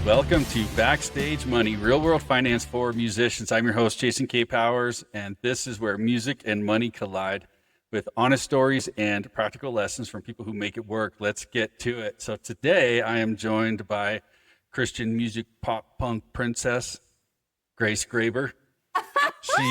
Welcome to Backstage Money, real world finance for musicians. I'm your host, Jason K. Powers, and this is where music and money collide with honest stories and practical lessons from people who make it work. Let's get to it. So today I am joined by Christian music pop punk princess, Grace Graber. She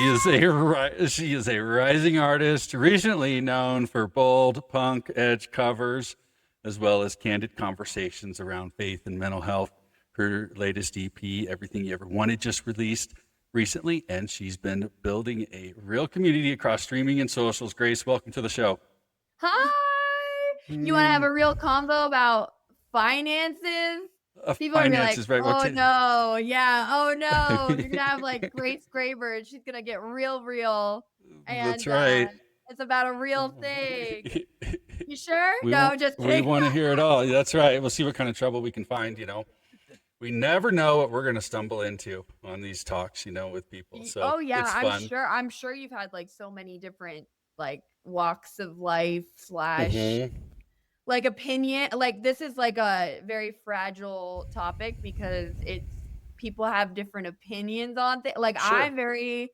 is a rising artist, recently known for bold punk edge covers, as well as candid conversations around faith and mental health. Her latest EP, Everything You Ever Wanted, just released recently, and she's been building a real community across streaming and socials. Grace, welcome to the show. Hi! You want to have a real convo about finances? People are gonna be like, Finances, right? oh no, yeah, oh no. You're gonna have like Grace Graber and she's gonna get real. That's And right. it's about a real thing. You sure? No, just We kidding. want to hear it all. That's right. We'll see what kind of trouble we can find, We never know what we're going to stumble into on these talks, with people. So Oh yeah, it's fun. I'm sure you've had like so many different like walks of life / like opinion. Like this is like a very fragile topic because people have different opinions on things. Like Sure. I'm very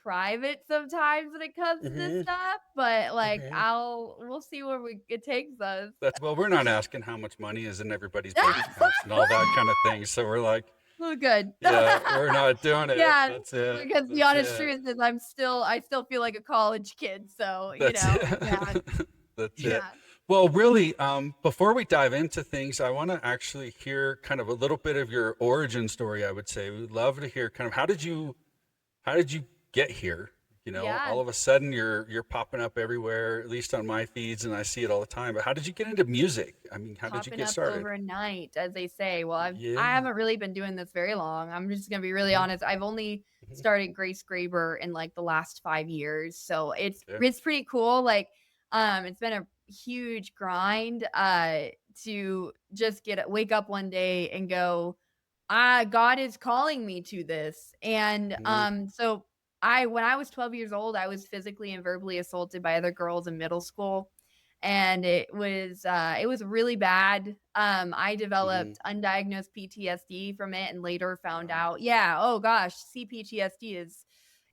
private sometimes when it comes to this stuff, but like we'll see where it takes us. Well, we're not asking how much money is in everybody's bank accounts and all that kind of thing. So we're like, oh, good. Yeah, we're not doing it. Yeah, That's it. because the honest truth is I still feel like a college kid. So That's yeah. That's it. Well, really, before we dive into things, I want to actually hear kind of a little bit of your origin story. I would say we'd love to hear kind of how did you get here? All of a sudden you're popping up everywhere, at least on my feeds, and I see it all the time. But how did you get into music? I mean, how did you get started? Overnight, as they say. Well, I haven't really been doing this very long. I'm just gonna be really honest. I've only started Grace Graber in like the last 5 years, so it's pretty cool. Like, it's been a huge grind to just wake up one day and go, God is calling me to this, and so. When I was 12 years old, I was physically and verbally assaulted by other girls in middle school. And it was really bad. I developed undiagnosed PTSD from it and later found out, oh gosh, CPTSD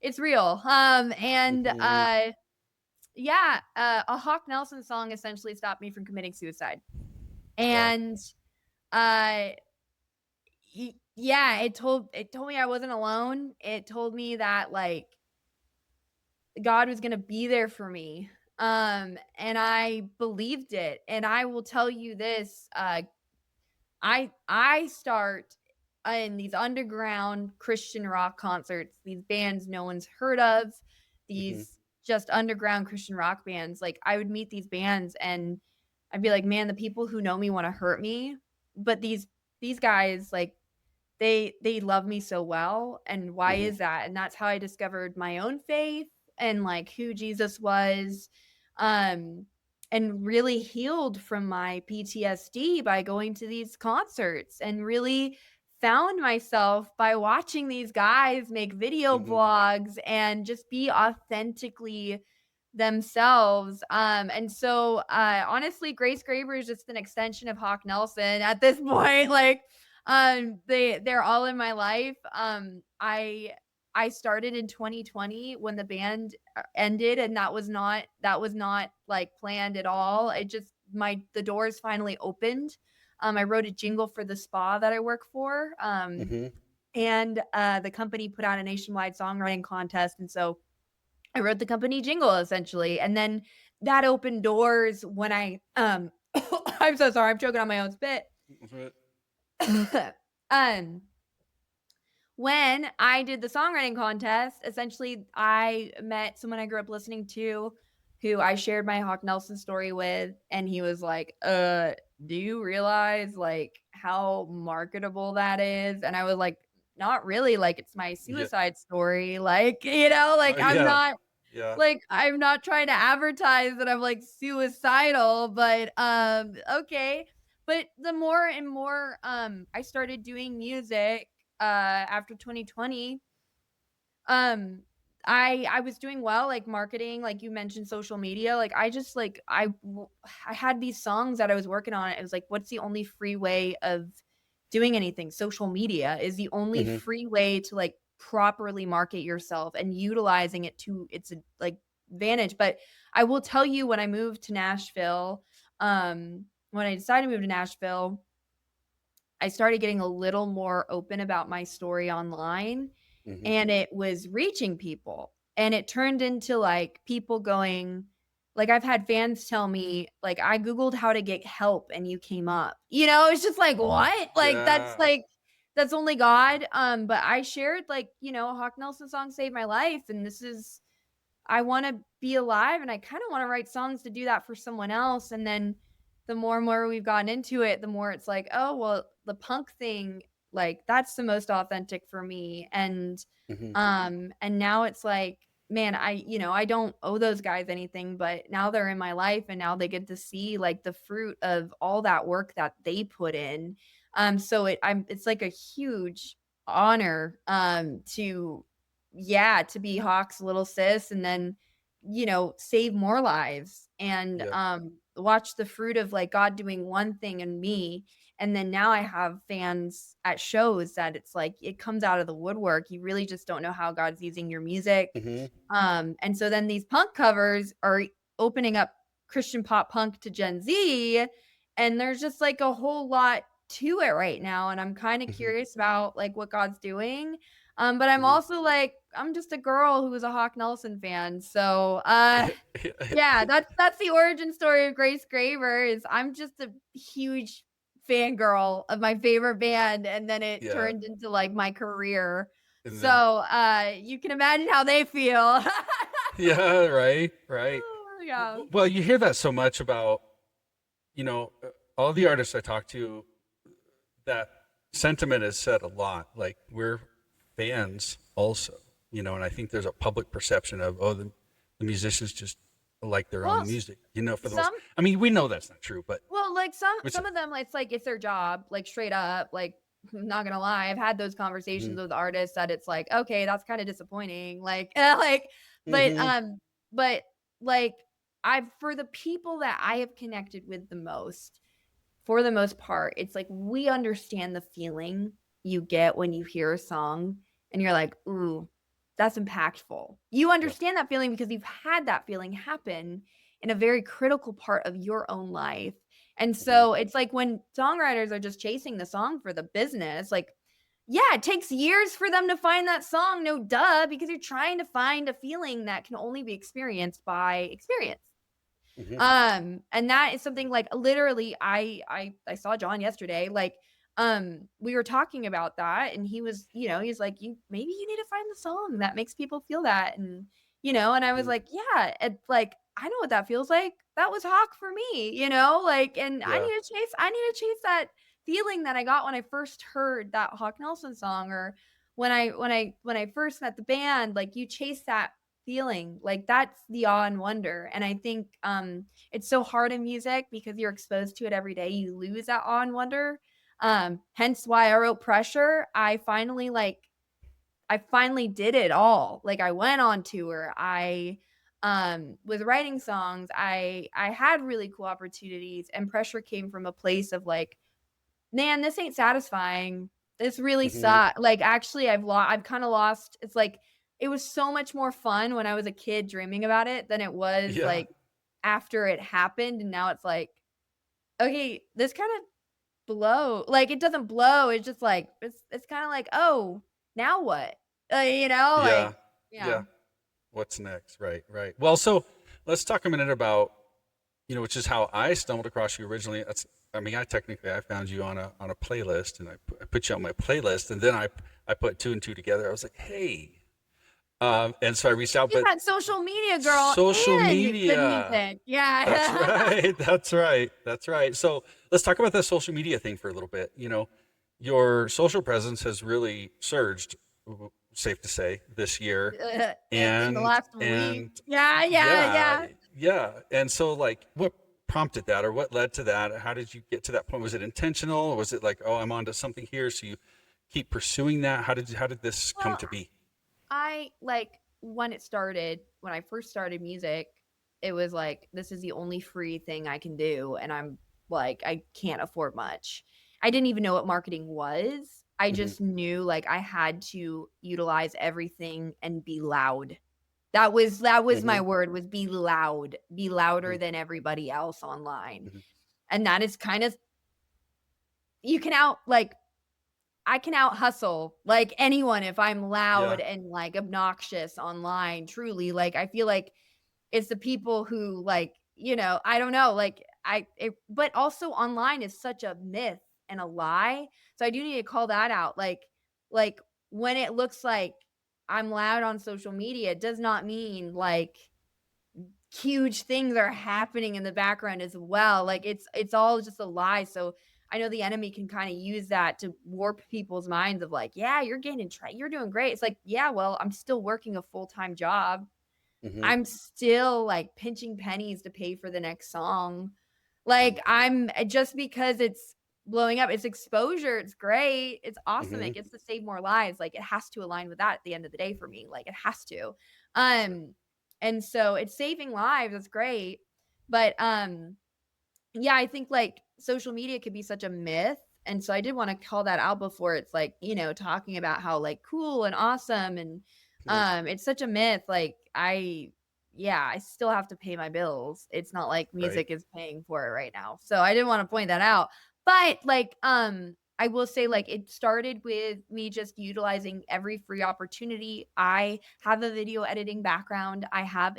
it's real. A Hawk Nelson song essentially stopped me from committing suicide. And it told me I wasn't alone. It told me that like God was going to be there for me. And I believed it. And I will tell you this, I start in these underground Christian rock concerts, these bands no one's heard of, these just underground Christian rock bands. Like I would meet these bands and I'd be like, man, the people who know me want to hurt me. But these guys, like, they love me so well. And why is that? And that's how I discovered my own faith and like who Jesus was, and really healed from my PTSD by going to these concerts, and really found myself by watching these guys make video blogs and just be authentically themselves. And so honestly, Grace Graber is just an extension of Hawk Nelson at this point. Like, they're all in my life. I started in 2020 when the band ended, and that was not like planned at all. It just the doors finally opened. I wrote a jingle for the spa that I work for. And the company put out a nationwide songwriting contest, and so I wrote the company jingle essentially. And then that opened doors when I I'm so sorry, I'm choking on my own spit. When I did the songwriting contest, essentially I met someone I grew up listening to who I shared my Hawk Nelson story with, and he was like, do you realize like how marketable that is? And I was like, not really, like it's my suicide story, like, I'm not trying to advertise that I'm like suicidal, but okay. But the more and more I started doing music after 2020, I was doing well, like marketing, like you mentioned, social media. Like I just like I had these songs that I was working on. It was like, what's the only free way of doing anything. Social media is the only Hmm. free way to like properly market yourself and utilizing it to its like advantage. But I will tell you, when I moved to Nashville, when I decided to move to Nashville, I started getting a little more open about my story online, Hmm. and it was reaching people. And it turned into like people going, like, I've had fans tell me, like, I Googled how to get help and you came up. It's just like, what? Yeah. That's only God. But I shared, like, a Hawk Nelson song saved my life. And this is I wanna be alive, and I kinda wanna write songs to do that for someone else. And then the more and more we've gotten into it, the more it's like, "Oh, well, the punk thing, like, that's the most authentic for me." Hmm. And now it's like, man, I don't owe those guys anything, but now they're in my life, and now they get to see, like, the fruit of all that work that they put in. So it's like a huge honor, to yeah, to be Hawk's little sis, and then, save more lives, and, Yeah. watch the fruit of, like, God doing one thing in me. And then now I have fans at shows that it's like it comes out of the woodwork. You really just don't know how God's using your music. Hmm. And so then these punk covers are opening up Christian pop punk to Gen Z, and there's just like a whole lot to it right now. And I'm kind of Hmm. curious about like what God's doing. But I'm Hmm. also like, I'm just a girl who was a Hawk Nelson fan. So yeah, that's the origin story of Grace Graver. Is I'm just a huge fangirl of my favorite band, and then it Yeah. turned into like my career. And So, then, you can imagine how they feel. yeah, right, right. Oh, yeah. Well, you hear that so much about, all the artists I talk to, that sentiment is said a lot. Like, we're fans also, and I think there's a public perception of, oh, the musicians just like their Well, own music, for the most, some I mean, we know that's not true, but well, like, some it's, some of them, it's like it's their job, like, straight up, like, I'm not gonna lie, I've had those conversations hmm. with artists that it's like, "Okay, that's kinda disappointing," like, but, Hmm. but, like, I've for the people that I have connected with the most, for the most part, it's like we understand the feeling you get when you hear a song and you're like, "Ooh, that's impactful." You Yeah. understand that feeling because you've had that feeling happen in a very critical part of your own life. And Hmm. so it's like when songwriters are just chasing the song for the business, like, yeah, it takes years for them to find that song, no duh, because you're trying to find a feeling that can only be experienced by experience. Hmm. And that is something like literally I saw John yesterday, like, we were talking about that, and he's like, "You maybe you need to find the song that makes people feel that." And I was Hmm. like, "Yeah, it's like I know what that feels like. That was Hawk for me, like, and Yeah. I need to chase that feeling that I got when I first heard that Hawk Nelson song, or when I first met the band, like you chase that feeling. Like that's the awe and wonder. And I think it's so hard in music because you're exposed to it every day. You lose that awe and wonder. Hence why I wrote Pressure. I finally did it all. Like I went on tour. I was writing songs. I had really cool opportunities, and Pressure came from a place of like, man, this ain't satisfying. This really Hmm. sucks. Like, actually, I've kind of lost. It's like it was so much more fun when I was a kid dreaming about it than it was Yeah. like after it happened. And now it's like, okay, this kind of blow. Like, it doesn't blow. It's just like it's kind of like, oh, now what? Yeah. Like, yeah. Yeah. What's next? Right. Right. Well, so let's talk a minute about, which is how I stumbled across you originally. I mean, I found you on a playlist, and I put you on my playlist, and then I put two and two together. I was like, hey, and so I reached out, She's but that social media girl social and good media. music. That's Yeah. right. That's right. That's right. So let's talk about the social media thing for a little bit. Your social presence has really surged, safe to say, this year. In the And last week. and Yeah, yeah, yeah, yeah. yeah. And so like what prompted that, or what led to that? How did you get to that point? Was it intentional, or was it like, oh, I'm onto something here, so you keep pursuing that? How did this come Well, to be? I like when I first started music, it was like, this is the only free thing I can do. And I'm like, I can't afford much. I didn't even know what marketing was. I Mhm. just knew, like, I had to utilize everything and be loud. That was my Mhm. word, was be loud. Be louder Mhm. than everybody else online. Mhm. And that is kind of you can out like, I can out hustle, like, anyone if I'm loud Yeah. and, like, obnoxious online, truly, like, I feel like it's the people who, like, I don't know, like, but also online is such a myth and a lie, so I do need to call that out, like, when it looks like I'm loud on social media, it does not mean, like, huge things are happening in the background as well. Like it's all just a lie. So I know the enemy can kind of use that to warp people's minds of like, yeah, you're you're doing great. It's like, yeah, well, I'm still working a full-time job. Mhm. I'm still like pinching pennies to pay for the next song. Like I'm just because it's blowing up, it's exposure, it's great, it's awesome. It Mhm. gets to save more lives. Like it has to align with that at the end of the day for me. Like it has to. Sure. Um and so it's saving lives, it's great. But yeah, I think, like, social media could be such a myth, and so I did wanna call that out before it's, like, talking about how, like, cool and awesome and, Nice. it's such a myth, like, I still have to pay my bills. It's not like Right. music is paying for it right now, so I did wanna point that out. But, like, I will say, like, it started with me just utilizing every free opportunity. I have a video editing background. I have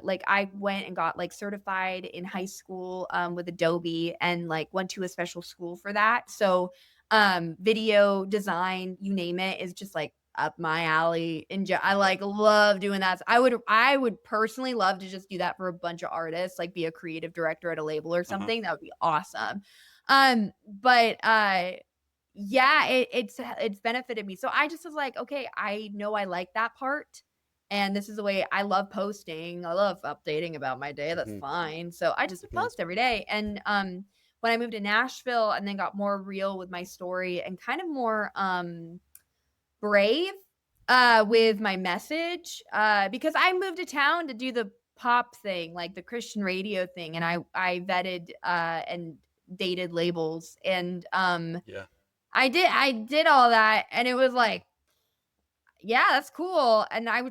like I went and got like certified in high school with Adobe and like went to a special school for that. So video design, you name it, is just like up my alley. And I Yeah. like love doing that. So I would personally love to just do that for a bunch of artists, like be a creative director at a label or Uh-huh. something. That would be awesome. But yeah, it's benefited me. So I just was like, okay, I know I like that part. And this is the way I love posting. I love updating about my day. That's Mhm. fine. So I just would Mhm. post every day. And when I moved to Nashville and then got more real with my story and kind of more brave with my message because I moved to town to do the pop thing, like the Christian radio thing, and I vetted and dated labels and Yeah. I did all that and it was like, yeah, that's cool. And I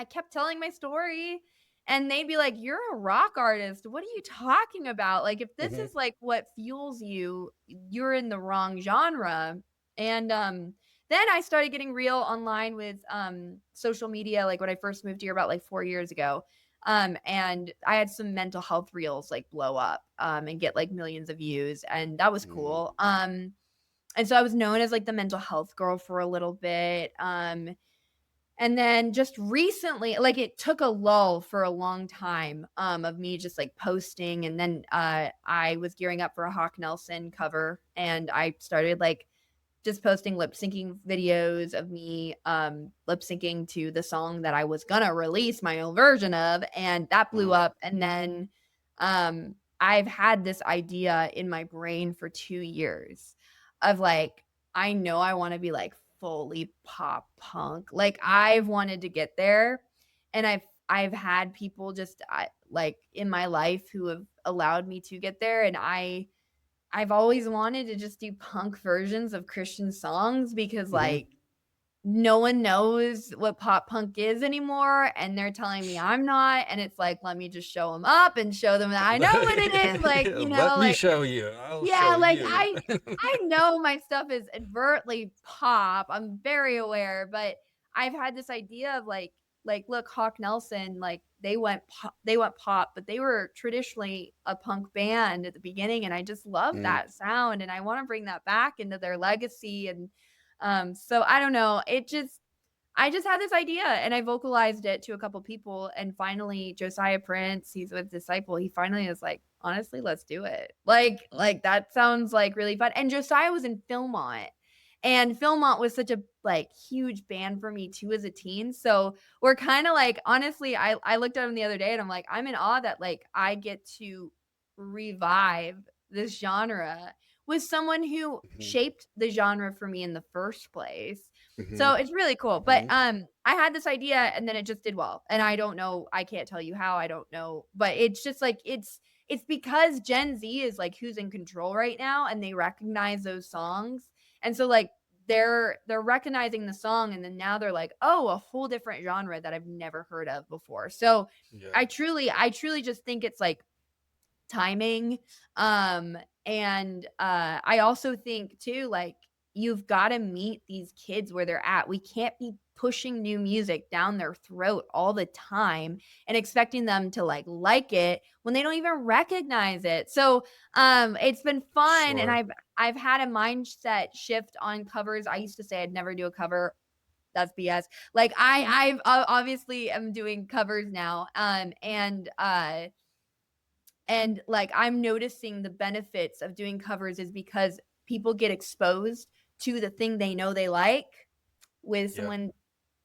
kept telling my story and they'd be like, "You're a rock artist. What are you talking about? Like if this Mhm. is like what fuels you, you're in the wrong genre." And then I started getting real online with social media like when I first moved here about like 4 years ago. And I had some mental health reels like blow up and get like millions of views and that was Mm. cool. And so I was known as like the mental health girl for a little bit. And then just recently, like it took a lull for a long time of me just like posting. And then I was gearing up for a Hawk Nelson cover and I started like just posting lip syncing videos of me lip syncing to the song that I was gonna release my own version of. And that blew Uh-huh. up. And then I've had this idea in my brain for 2 years of like, I know I want to be like fully pop punk. Like I've wanted to get there, and I've had people just like in my life who have allowed me to get there, and I've always wanted to just do punk versions of Christian songs because Mhm. like no one knows what pop punk is anymore, and they're telling me I'm not, and it's like, let me just show them up and show them that I know what it is, like, Yeah, let me like show you. I'll yeah, show like, you. I know my stuff is overtly pop, I'm very aware, but I've had this idea of, look, Hawk Nelson, like, they went pop, but they were traditionally a punk band at the beginning, and I just love Mhm. that sound, and I wanna bring that back into their legacy, and, so I don't know, I just had this idea and I vocalized it to a couple people and finally Josiah Prince, he's with Disciple, he finally is like, "Honestly, let's do it." Like that sounds like really fun. And Josiah was in Philmont. And Philmont was such a like huge band for me too as a teen. So we're kind of like honestly, I looked at him the other day and I'm like, I'm in awe that like I get to revive this genre with someone who Mhm. shaped the genre for me in the first place. So Mhm. it's really cool. But Mhm. I had this idea and then it just did well. And I don't know, I can't tell you how, I don't know, but it's just like it's because Gen Z is like who's in control right now, and they recognize those songs. And so like they're recognizing the song, and then now they're like, oh, a whole different genre that I've never heard of before. So Yeah. I truly just think it's like timing. And I also think too, like, you've got to meet these kids where they're at. We can't be pushing new music down their throat all the time and expecting them to like it when they don't even recognize it. So it's been fun, and Sure. I've had a mindset shift on covers. I used to say I'd never do a cover. That's BS. Like I've obviously am doing covers now. And like I'm noticing the benefits of doing covers is because people get exposed to the thing they know they like with Yeah. someone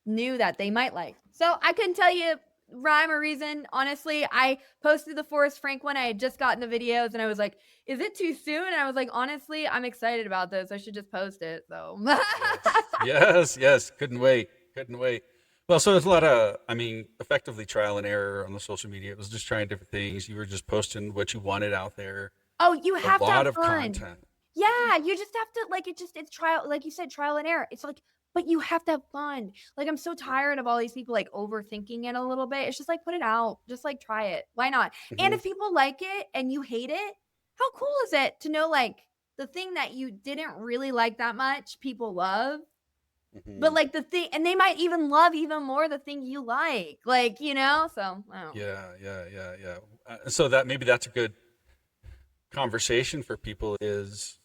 new that they might like. So I couldn't tell you rhyme or reason. Honestly, I posted the Forrest Frank one. I had just gotten the videos and I was like, is it too soon? And I was like, honestly, I'm excited about this. I should just post it. So Yes. Yes. Yes. Couldn't wait. Couldn't wait. Well, so there's a lot of, I mean, effectively trial and error on the social media. It was just trying different things. You were just posting what you wanted out there. oh, you A have to lot have of fun. content. Yeah, you just have to like it's trial, like you said, trial and error. It's like, but you have to have fun. Like I'm so Yeah. tired of all these people like overthinking it a little bit. It's just like put it out. Just like try it. Why not? And Hmm. if people like it and you hate it, how cool is it to know like the thing that you didn't really like that much, people love. But Hmm. like the thing, and they might even love even more the thing you like. Like, so I don't know. Yeah. Yeah. Yeah. Yeah. So that maybe that's a good conversation for people is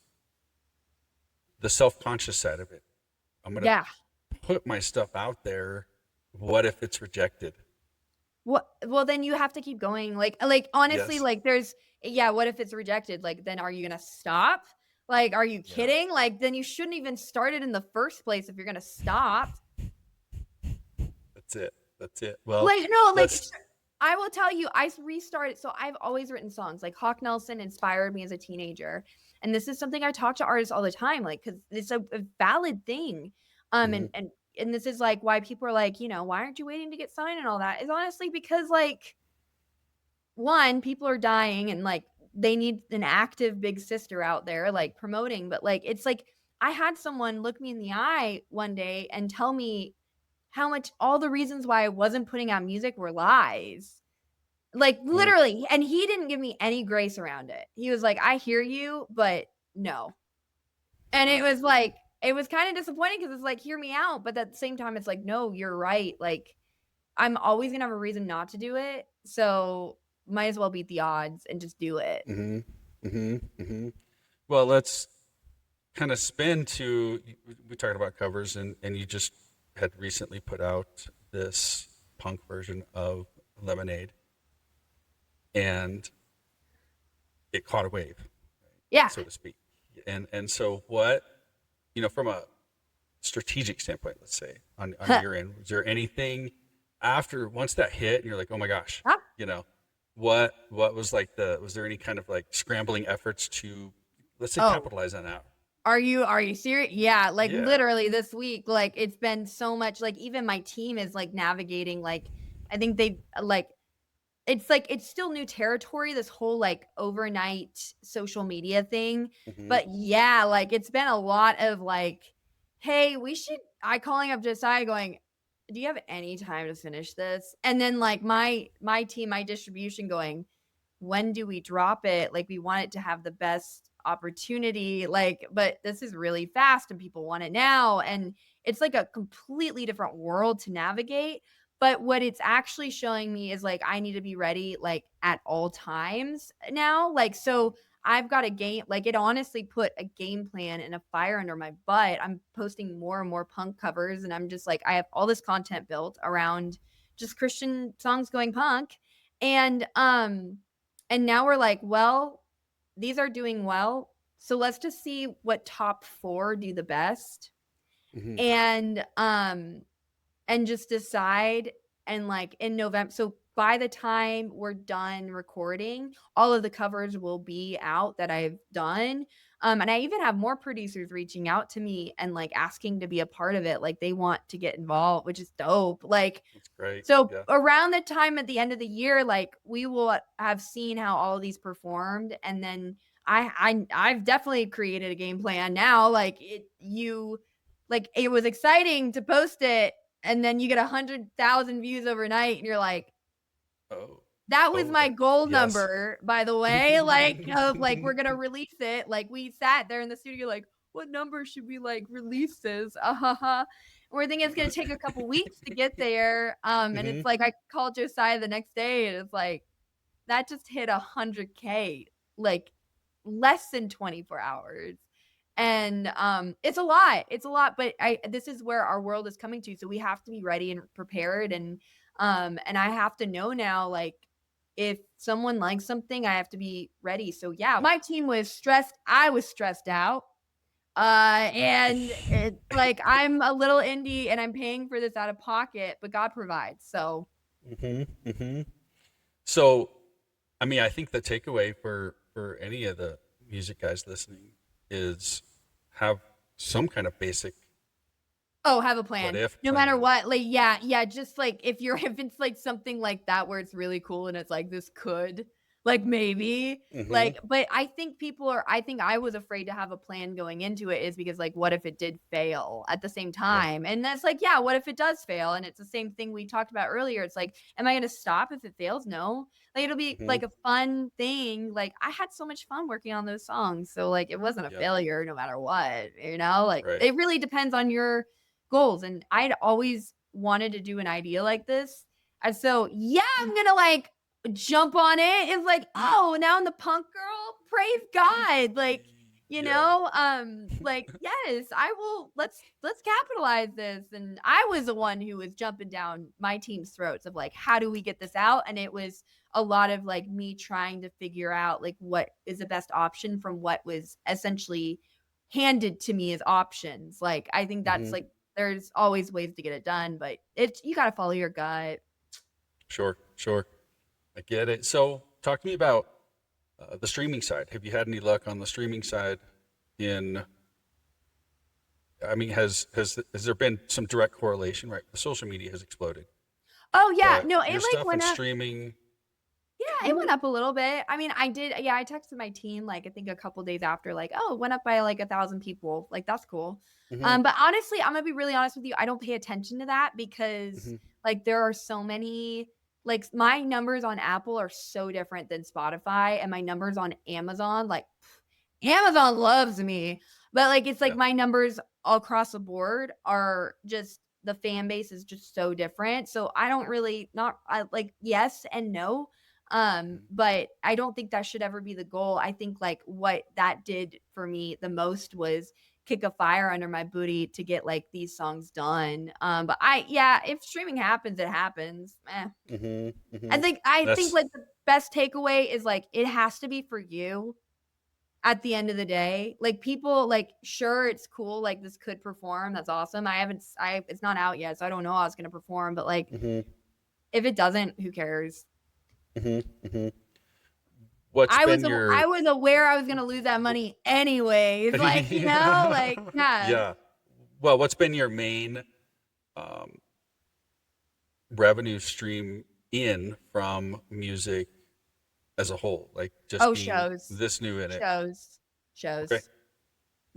the self-conscious side of it. I'm going to Yeah. put my stuff out there. What if it's rejected? Well, then you have to keep going. Like honestly, Yes. like there's yeah, what if it's rejected? Like then are you gonna stop? Like, are you Yeah. kidding? Like then you shouldn't even start it in the first place if you're gonna stop. That's it. That's it. Well, Like, no, like let's. I will tell you, I restarted. So I've always written songs. Like Hawk Nelson inspired me as a teenager. And this is something I talk to artists all the time, like, because it's a valid thing. Um, Mhm. and and and this is like why people are like, why aren't you waiting to get signed and all that? Is honestly because like one, people are dying and like they need an active big sister out there like promoting, but like it's like I had someone look me in the eye one day and tell me how much all the reasons why I wasn't putting out music were lies. Like Mhm. literally, and he didn't give me any grace around it. He was like, "I hear you, but no." And Wow. it was kind of disappointing because it's like, "Hear me out," but at the same time it's like, "No, you're right." Like I'm always going to have a reason not to do it. So might as well beat the odds and just do it. Mhm. Mhm. Mhm. Well, let's kind of spin to we talked about covers and you just had recently put out this punk version of Lemonade and it caught a wave, Yeah. so to speak. And so what, from a strategic standpoint, let's say on your end, was there anything after once that hit and you're like, oh my gosh, Huh? you know, what was like was there any kind of like scrambling efforts to let's say Oh, capitalize on that? are you serious? Yeah, like Yeah. literally this week, like it's been so much, like even my team is like navigating, like I think they like it's still new territory, this whole like overnight social media thing. Hmm. But yeah, like it's been a lot of like, hey, we should I calling up Josiah going, do you have any time to finish this? And then like my team, my distribution going, when do we drop it? Like we want it to have the best opportunity, like, but this is really fast and people want it now. And it's like a completely different world to navigate. But what it's actually showing me is like I need to be ready like at all times now. Like so I've got a game, like it honestly put a game plan and a fire under my butt. I'm posting more and more punk covers and I'm just like I have all this content built around just Christian songs going punk. And now we're like, well, these are doing well. So let's just see what top 4 do the best. Hmm. And and just decide, and like in November, so by the time we're done recording, all of the covers will be out that I've done. And I even have more producers reaching out to me and like asking to be a part of it. Like they want to get involved, which is dope. Like, That's great. so Yeah. around the time at the end of the year, like we will have seen how all of these performed, and then I've definitely created a game plan now. Like it was exciting to post it, and then you get 100,000 views overnight, and you're like, Oh. that was Oh, my that. goal Yes. number, by the way, like, of, like, we're gonna release it, like, we sat there in the studio like, "What number should we, like, release this? And we're thinking it's gonna take a couple weeks to get there, and it's Hmm. like, I called Josiah the next day, and it's like, that just hit 100K, like, less than 24 hours, and, it's a lot, but I this is where our world is coming to, so we have to be ready and prepared, and I have to know now, like, if someone likes something, I have to be ready. So yeah, my team was stressed. I was stressed out. And it's like I'm a little indie and I'm paying for this out of pocket, but God provides. So Hmm. Hmm. So, I mean, I think the takeaway for any of the music guys listening is have some kind of basic oh, have a what plan. if No matter plan. what, like, yeah, yeah, just, like, if it's, like, something like that where it's really cool and it's like, "This could," like, maybe, Hmm. like but I think I was afraid to have a plan going into it is because, like, what if it did fail at the same Yeah. time? And that's like, yeah, what if it does fail? And it's the same thing we talked about earlier. It's like, am I gonna stop if it fails? No. Like, it'll be, Hmm. like, a fun thing. Like, I had so much fun working on those songs, so, like, it wasn't a Yeah. failure no matter what, you know? Like, Right. it really depends on your goals, and I'd always wanted to do an idea like this. And so, yeah, I'm gonna like jump on it. It's like, oh, now I'm the punk girl. Praise God. Like, Yeah. like, yes, I will let's capitalize this. And I was the one who was jumping down my team's throats of like, how do we get this out? And it was a lot of like me trying to figure out like what is the best option from what was essentially handed to me as options. Like, I think that's Hmm. like there's always ways to get it done, but it's you gotta follow your gut. Sure. Sure. I get it. So, talk to me about the streaming side. Have you had any luck on the streaming side? In, I mean, has there been some direct correlation? Right, the social media has exploded, Oh, yeah. but No, it, your like, stuff and went up. streaming. Yeah, it went up a little bit. I mean, I did yeah, I texted my team, like, I think a couple days after, like, "Oh, it went up by, like, 1,000 people." Like, "That's cool." Hmm. But honestly, I'm gonna be really honest with you, I don't pay attention to that because, Hmm. like, there are so many like, my numbers on Apple are so different than Spotify, and my numbers on Amazon, like, Amazon loves me, but, like, it's like Yeah. my numbers all across the board are just the fan base is just so different, so I don't really not I like, yes and no, Mhm. but I don't think that should ever be the goal. I think, like, what that did for me the most was kick a fire under my booty to get, like, these songs done, but yeah, if streaming happens, it happens, Mhm. I Mhm. think I think, That's like, the best takeaway is, like, it has to be for you at the end of the day. Like, people like, sure, it's cool, like, this could perform, that's awesome. I haven't s I it's not out yet, so I don't know how it's gonna perform, but, like, mhm. if it doesn't, who cares? Mhm. Mhm. What's been I your was aware I was gonna lose that w- money anyways, like, like, yeah. Yeah. Well, what's been your main um, revenue stream in from music as a whole? Like just Oh, being shows. this new in it. Shows. Okay. Shows.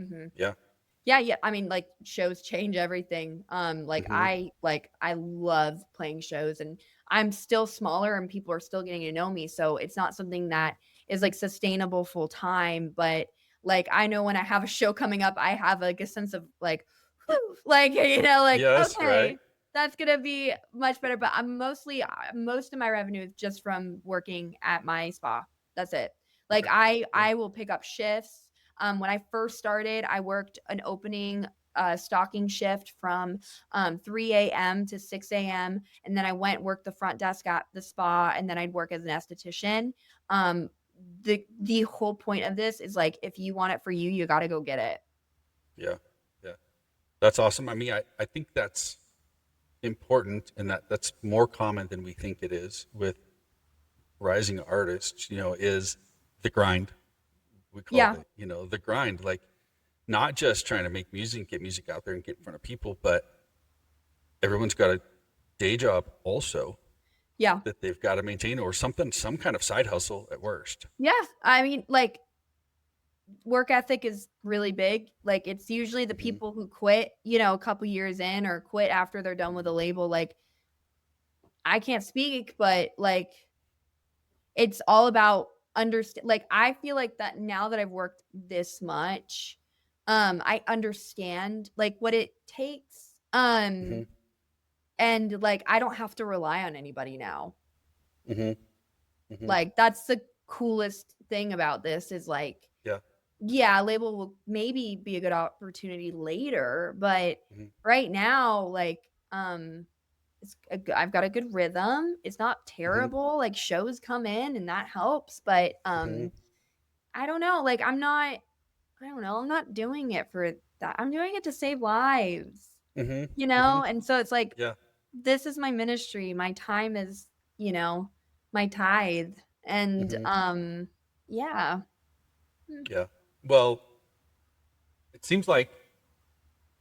Mhm. Yeah. Yeah, yeah, I mean, like, shows change everything. Mhm. Like, I love playing shows, and I'm still smaller and people are still getting to know me, so it's not something that is, like, sustainable full time, but, like, I know when I have a show coming up, I have, like, a sense of, like, "Whew," like, like, Yes. Right. "Okay, that's gonna be much better," but I'm mostly most of my revenue is just from working at my spa. That's it. Like, Okay. Yeah. I will pick up shifts. When I first started, I worked an opening stocking shift from 3 a.m. to 6 a.m. And then I went work the front desk at the spa, and then I'd work as an esthetician. Um, the whole point of this is like if you want it for you, you got to go get it. Yeah. Yeah. That's awesome. I mean, I think that's important, and that's more common than we think it is with rising artists, is the grind. We call Yeah. it, the grind. Like, not just trying to make music, get music out there and get in front of people, but everyone's got a day job also Yeah. that they've got to maintain, or something, some kind of side hustle at worst. Yeah. I mean, like, work ethic is really big. Like, it's usually the Mm-hmm. people who quit, a couple years in or quit after they're done with a label. Like, I can't speak, but like, it's all about understand. Like, I feel like that now that I've worked this much, I understand like what it takes. Mm-hmm. And like, I don't have to rely on anybody now. Mm-hmm. Mm-hmm. Like, that's the coolest thing about this is like, Yeah. yeah, label will maybe be a good opportunity later, but Mm-hmm. right now, like, I've got a good rhythm. It's not Mm-hmm. terrible. Like, shows come in and that helps, but Mm-hmm. I don't know. Like, I don't know. I'm not doing it for that. I'm doing it to save lives, Mm-hmm. Mm-hmm. And so it's like, Yeah. this is my ministry. My time is, my tithe. And Mm-hmm. yeah. Yeah. Well, it seems like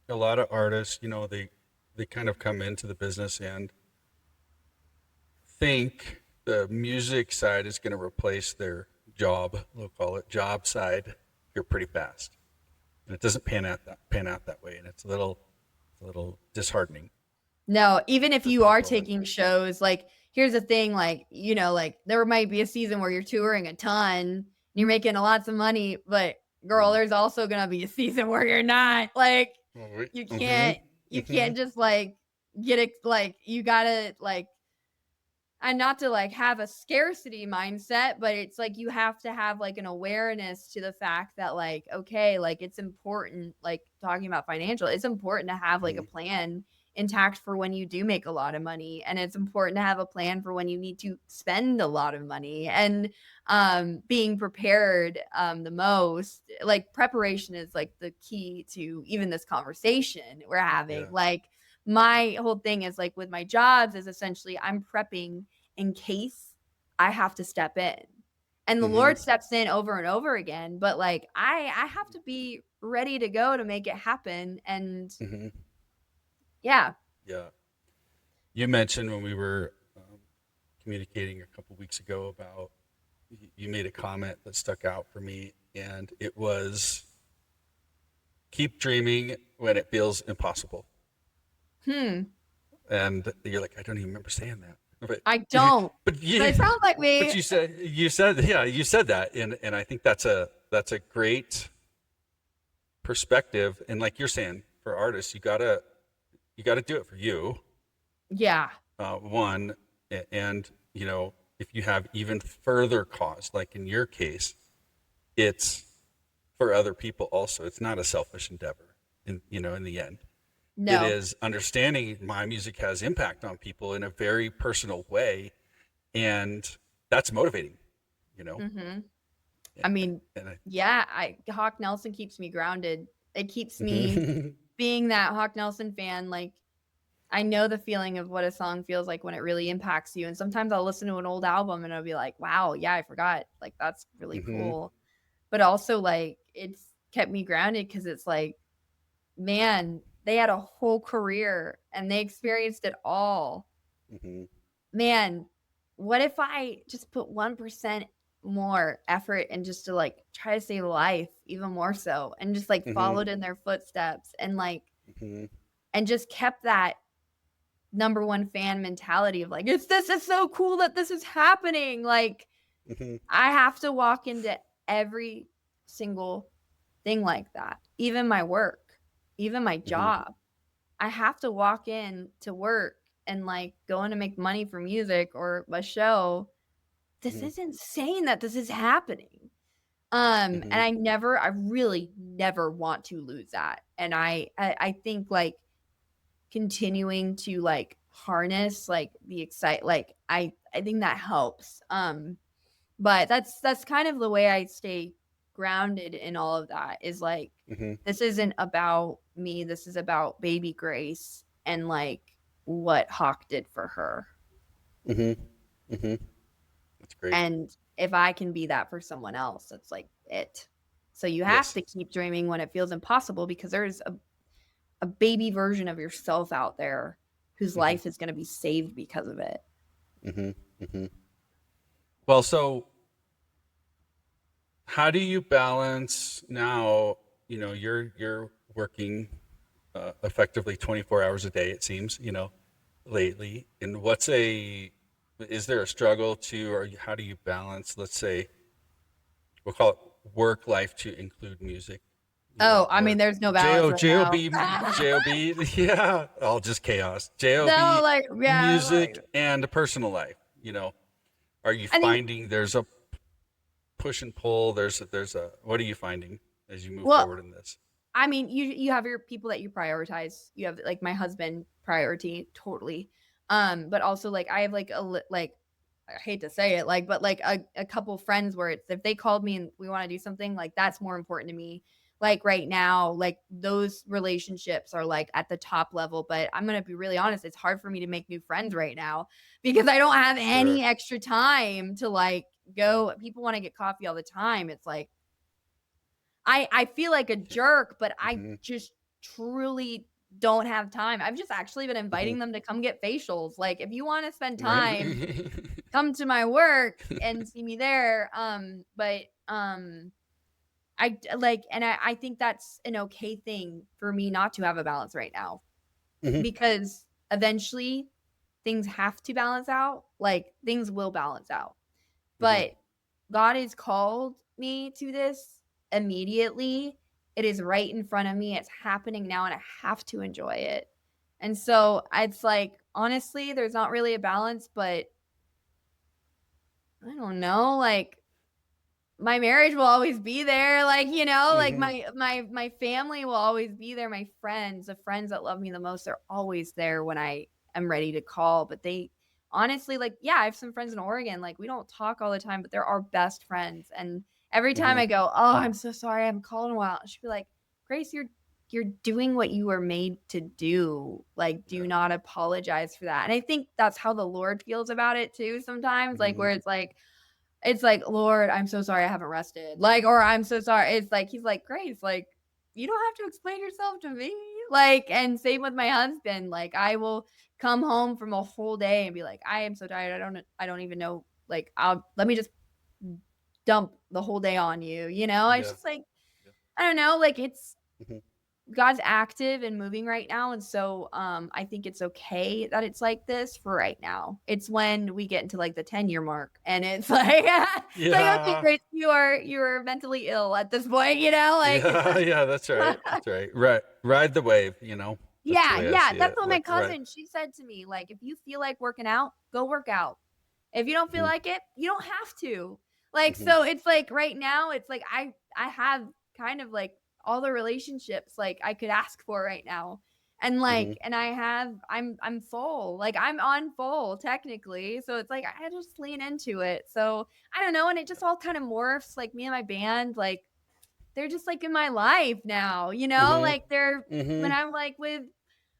a lot of artists, they kind of come into the business and think the music side is going to replace their job, we'll call it job side, here pretty fast. And it doesn't pan out that way, and it's a little disheartening No, even if for you are people. And taking shows, like, here's the thing, like, like, there might be a season where you're touring a ton, and you're making a lots of money, but girl, mm, there's also gonna be a season where you're not. Like, you mm-hmm, can't you mm-hmm, can't just like get it like you gotta like and not to like have a scarcity mindset, but it's like you have to have like an awareness to the fact that like, okay, like it's important, like talking about financial, it's important to have like a mm-hmm, plan intact for when you do make a lot of money. And it's important to have a plan for when you need to spend a lot of money and being prepared the most. Like preparation is like the key to even this conversation we're having. yeah, Like my whole thing is like with my jobs is essentially I'm prepping in case I have to step in. And the mm-hmm, Lord steps in over and over again, but like I have to be ready to go to make it happen. And mm-hmm, yeah. yeah. You mentioned when we were communicating a couple weeks ago about you made a comment that stuck out for me, and it was keep dreaming when it feels impossible. Hmm. And you're like, I don't even remember saying that, but I don't. but But you it sounds like but me. you said yeah, you said that, and I think that's a great perspective. And like you're saying, for artists, you gotta do it for you, Yeah. one, and if you have even further cause, like in your case, it's for other people also. It's not a selfish endeavor in the end. It No. is understanding my music has impact on people in a very personal way, and that's motivating, you know. Mhm. I mean, And I, yeah, I Hawk Nelson keeps me grounded. It keeps me mm-hmm, being that Hawk Nelson fan. Like I know the feeling of what a song feels like when it really impacts you. And sometimes I'll listen to an old album and I'll be like, wow, yeah, I forgot. Like that's really mm-hmm, cool. But also like it's kept me grounded because it's like, man, they had a whole career and they experienced it all. mm-hmm, Man, what if I just put 1% more effort and just to like try to save life even more so and just like mm-hmm, followed in their footsteps and like mm-hmm, and just kept that number one fan mentality of like it's so cool that this is happening. Like mm-hmm, I have to walk into every single thing like that, even my work, even my mm-hmm, job. I have to walk in to work and like going to make money for music or a show. This mm-hmm, is insane that this is happening. And mm-hmm, I really never want to lose that. And I think like continuing to like harness like the excite like I think that helps. But that's kind of the way I stay grounded in all of that is like mm-hmm, this isn't about me, this is about baby Grace and like what Hawk did for her. Mm-hmm. Mm-hmm. That's great. And if I can be that for someone else, that's like it. So you have Yes. to keep dreaming when it feels impossible, because there's a baby version of yourself out there whose Mm-hmm. life is going to be saved because of it. Mm-hmm. Mm-hmm. Well, so how do you balance now? You're working effectively 24 hours a day, it seems, lately. And is there a struggle to, or how do you balance, let's say, we'll call it work life to include music, Oh, I mean, or there's no balance right job now. job, yeah, all just chaos. Job, No, like, yeah, like, music, and a personal life. Are you I think, finding there's a push and pull? There's a what are you finding as you move well, forward in this? I mean, you have your people that you prioritize. You have like my husband priority totally. But also like I have like like I hate to say it, like, but like a couple friends where it's if they called me and we want to do something, like that's more important to me. Like right now, like those relationships are like at the top level, but I'm gonna be really honest, it's hard for me to make new friends right now because I don't have Sure. any extra time to like go. People want to get coffee all the time. It's like I feel like a jerk, but I Mm-hmm. just truly don't have time. I've just actually been Mm-hmm. inviting them to come get facials. Like, if you wanna spend Right. time, come to my work and see me there. But, I think that's an okay thing for me not to have a balance right now, Mm-hmm. because eventually things have to balance out. Like, things will balance out. Mm-hmm. But God has called me to this immediately. It is right in front of me. It's happening now, and I have to enjoy it. And so it's like, honestly, there's not really a balance, but I don't know, like my marriage will always be there, like, like Mm-hmm. my family will always be there. My friends, the friends that love me the most, they're always there when I am ready to call. But they honestly, like, yeah, I have some friends in Oregon, like we don't talk all the time, but they're our best friends. And every time Mm-hmm. I go, "Oh, I'm so sorry, I haven't called in a while," she'd be like, "Grace, you're doing what you were made to do. Like, Yeah. do not apologize for that." And I think that's how the Lord feels about it too sometimes, like Mm-hmm. where it's like, "Lord, I'm so sorry I haven't rested." Like, or "I'm so sorry." It's like he's like, "Grace, like, you don't have to explain yourself to me." Like, and same with my husband. Like, I will come home from a whole day and be like, "I am so tired. I don't even know, like, I'll let me just dump the whole day on you." It's Yeah. just like, Yeah. I don't know, like it's Mm-hmm. God's active and moving right now, and so, I think it's okay that it's like this for right now. It's when we get into, like, the 10-year mark, and it's like it's like, "Okay, Yeah. Grace, you are mentally ill at this point," like, it's Yeah. Yeah. That's right. That's right. Right. Ride the wave. That's the Yeah, way I yeah, see that's it. what my Like, right. cousin, she said to me, like, "If you feel like working out, go work out. If you don't feel Mm-hmm. like it, you don't have to." Like, Mm-hmm. so it's like right now, it's like I have kind of like all the relationships like I could ask for right now. And Mm-hmm. like, and I'm full. Like I'm on full technically. So it's like I just lean into it. So I don't know. And it just all kind of morphs, like me and my band, like they're just like in my life now, Mm-hmm. like they're when Mm-hmm. I'm like with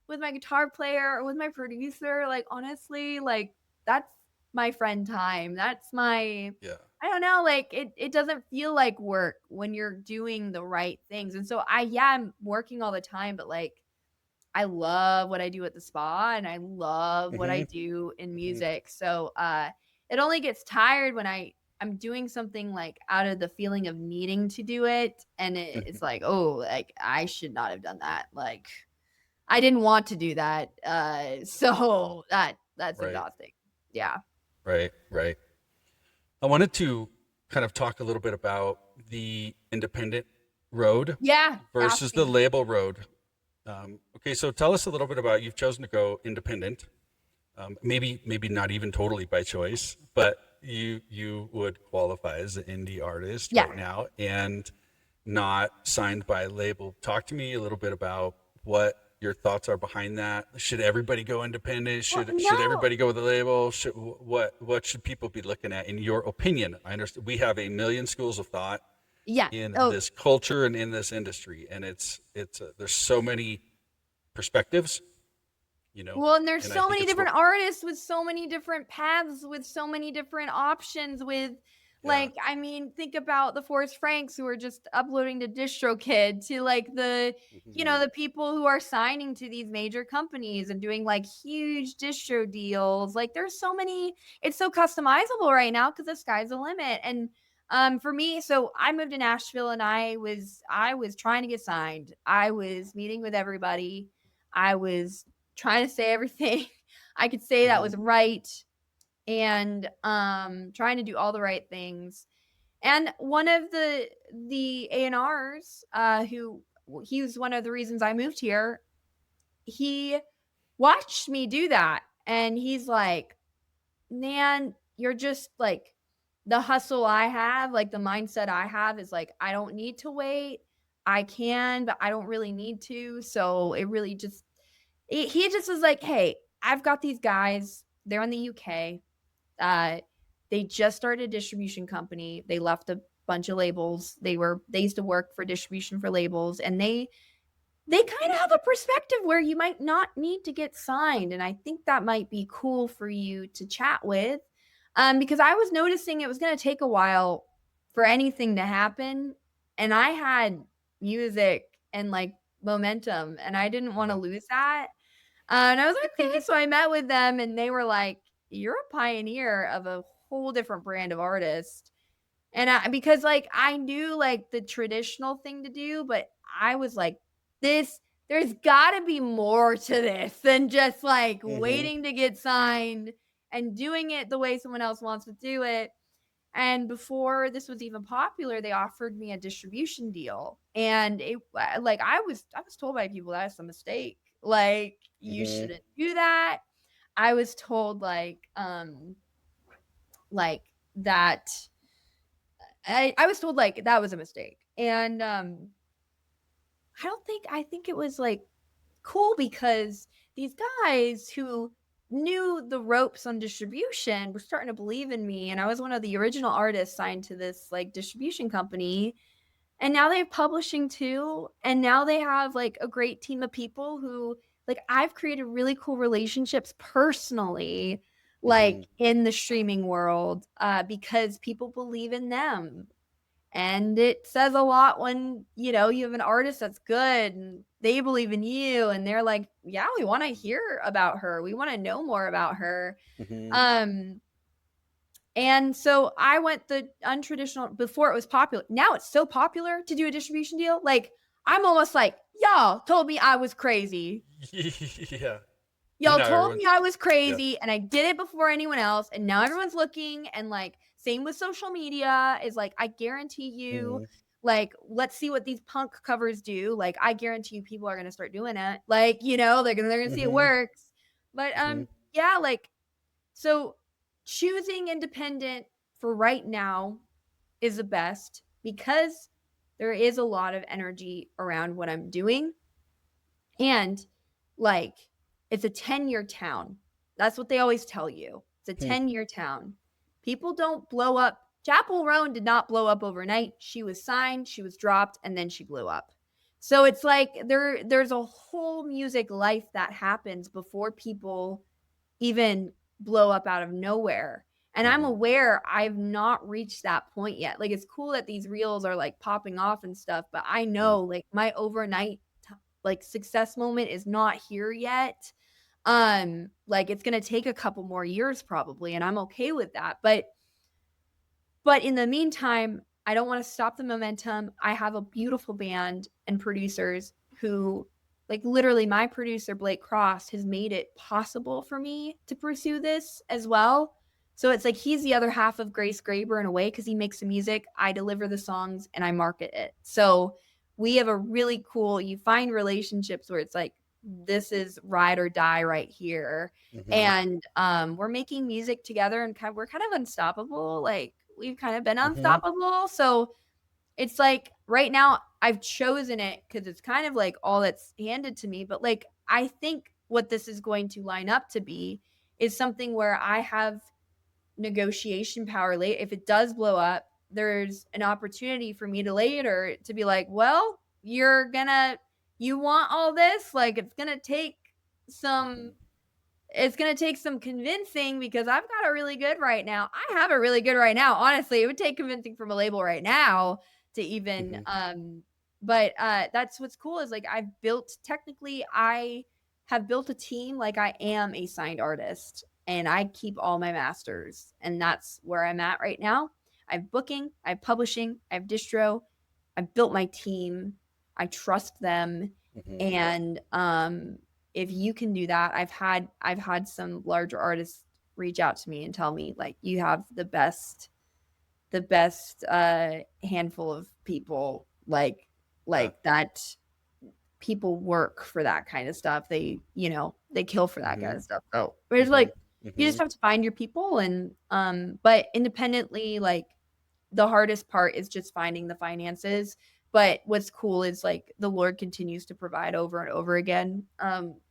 my guitar player or with my producer, like honestly, like that's my friend time. That's my Yeah. I don't know, like it doesn't feel like work when you're doing the right things. And so I'm working all the time, but like I love what I do at the spa and I love what I Mm-hmm. do in Mm-hmm. music. So it only gets tired when I'm doing something like out of the feeling of needing to do it, and it's like, "Oh, like I should not have done that." Like I didn't want to do that. So that's Right. exhausting. Yeah. Right. Right. I wanted to kind of talk a little bit about the independent road Yeah. versus Ask the me. label road. Okay, so tell us a little bit about, you've chosen to go independent. Maybe not even totally by choice, but you would qualify as an indie artist Yeah. right now and not signed by a label. Talk to me a little bit about what your thoughts are behind that. Should everybody go independent? Well, Should no. everybody go with a label? What should people be looking at in your opinion? I understand we have a million schools of thought Yeah. in Oh, this culture and in this industry, and it's there's so many perspectives, Well, and there's and I so think many it's different artists with so many different paths, with so many different options, with yeah. like, I mean, think about the Forrest Franks who are just uploading to DistroKid, to like Hmm. the people who are signing to these major companies and doing like huge distro deals. Like there's so many, it's so customizable right now because the sky's the limit. And for me, so I moved to Nashville and I was trying to get signed. I was meeting with everybody. I was trying to say everything I could say that Hmm. was right, and trying to do all the right things. And one of the A&Rs, who he was one of the reasons I moved here, he watched me do that, and he's like, "Man, you're just like the hustle I have, like the mindset I have is like I don't need to wait. I can, but I don't really need to." So it really just he just was like, "Hey, I've got these guys. They're in the UK. Uh, they just started a distribution company. They left a bunch of labels. They used to work for distribution for labels, and they kind of have a perspective where you might not need to get signed, and I think that might be cool for you to chat with." Because I was noticing it was going to take a while for anything to happen, and I had music and like momentum, and I didn't want to Yeah. lose that. And I was like, okay. So I met with them and they were like, you're a pioneer of a whole different brand of artist. And because like I knew like the traditional thing to do, but I was like, this, there's got to be more to this than just like Hmm. waiting to get signed and doing it the way someone else wants to do it. And before this was even popular, they offered me a distribution deal. And it like I was told by people that's a mistake. Like you Hmm. shouldn't do that. I was told like that I was told like that was a mistake. And I think it was like cool because these guys who knew the ropes on distribution were starting to believe in me, and I was one of the original artists signed to this like distribution company, and now they have publishing too, and now they have like a great team of people who like I've created really cool relationships personally Hmm. like in the streaming world because people believe in them. And it says a lot when, you have an artist that's good and they believe in you and they're like, "Yeah, we wanna hear about her. We wanna know more about her." Hmm. Um, and so I went the untraditional before it was popular. Now it's so popular to do a distribution deal, like, I'm almost like, "Y'all told me I was crazy. Yeah. And Y'all now told me everyone's, I was yeah. crazy and I did it before anyone else, and now everyone's looking." And like same with social media is like I guarantee you, Hmm. like let's see what these punk covers do. Like I guarantee you people are going to start doing it. Like, they're going to see it Hmm. works. But Hmm. yeah, like so choosing independent for right now is the best because there is a lot of energy around what I'm doing. And like, it's a 10-year town. That's what they always tell you. It's a Hmm. 10-year town. People don't blow up. Chapel Roan did not blow up overnight. She was signed, she was dropped, and then she blew up. So it's like there's a whole music life that happens before people even blow up out of nowhere. And I'm Hmm. aware I've not reached that point yet. Like it's cool that these reels are like popping off and stuff, but I Hmm. know like my overnight like success moment is not here yet. Like it's going to take a couple more years probably, and I'm okay with that. But in the meantime, I don't want to stop the momentum. I have a beautiful band and producers who, like, literally, my producer, Blake Cross, has made it possible for me to pursue this as well. So it's like he's the other half of Grace Graber in a way because he makes the music, I deliver the songs, and I market it. So we have a really cool, you find relationships where it's like, this is ride or die right here. Hmm. And we're making music together and we're kind of unstoppable. Like we've kind of been Hmm. unstoppable. So it's like right now I've chosen it because it's kind of like all that's handed to me. But like I think what this is going to line up to be is something where I have negotiation power late. If it does blow up, there's an opportunity for me to later to be like, well, you want all this? Like it's gonna take some it's gonna take some convincing because I've got a really good right now. I have a really good right now. Honestly, it would take convincing from a label right now to even Mm-hmm. but that's what's cool is like I have built a team like I am a signed artist and I keep all my masters and that's where I'm at right now. I have booking, I have publishing, I have distro, I've built my team, I trust them Mm-hmm. and if you can do that, I've had some larger artists reach out to me and tell me like you have the best handful of people Yeah. like that people work for that kind of stuff. They kill for that Mm-hmm. kind of stuff. So it's Mm-hmm. like you Mm-hmm. just have to find your people and but independently like the hardest part is just finding the finances. But what's cool is like the Lord continues to provide over and over again,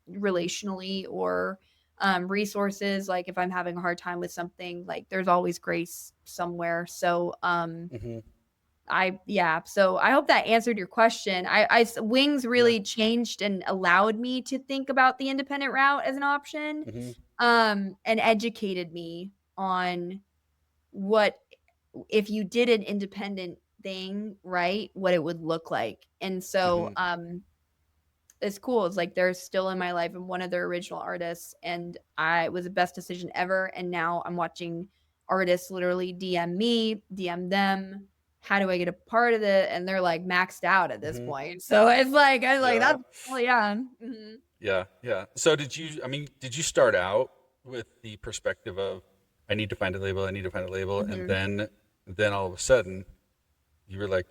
relationally or resources. Like if I'm having a hard time with something, like there's always grace somewhere. So Mm-hmm. so I hope that answered your question. Wings Yeah. really changed and allowed me to think about the independent route as an option, Mm-hmm. and educated me on what if you did an independent thing, right, what it would look like. And so Mm-hmm. it's cool. It's like they're still in my life. I'm one of their original artists, and I was the best decision ever. And now I'm watching artists literally DM me, DM them. How do I get a part of it? And they're like maxed out at this Mm-hmm. point. So it's like I was like Yeah. that's well, yeah. Mhm. Yeah. Yeah. So did you start out with the perspective of, I need to find a label, I need to find a label, and Mhm. then all of a sudden you were like,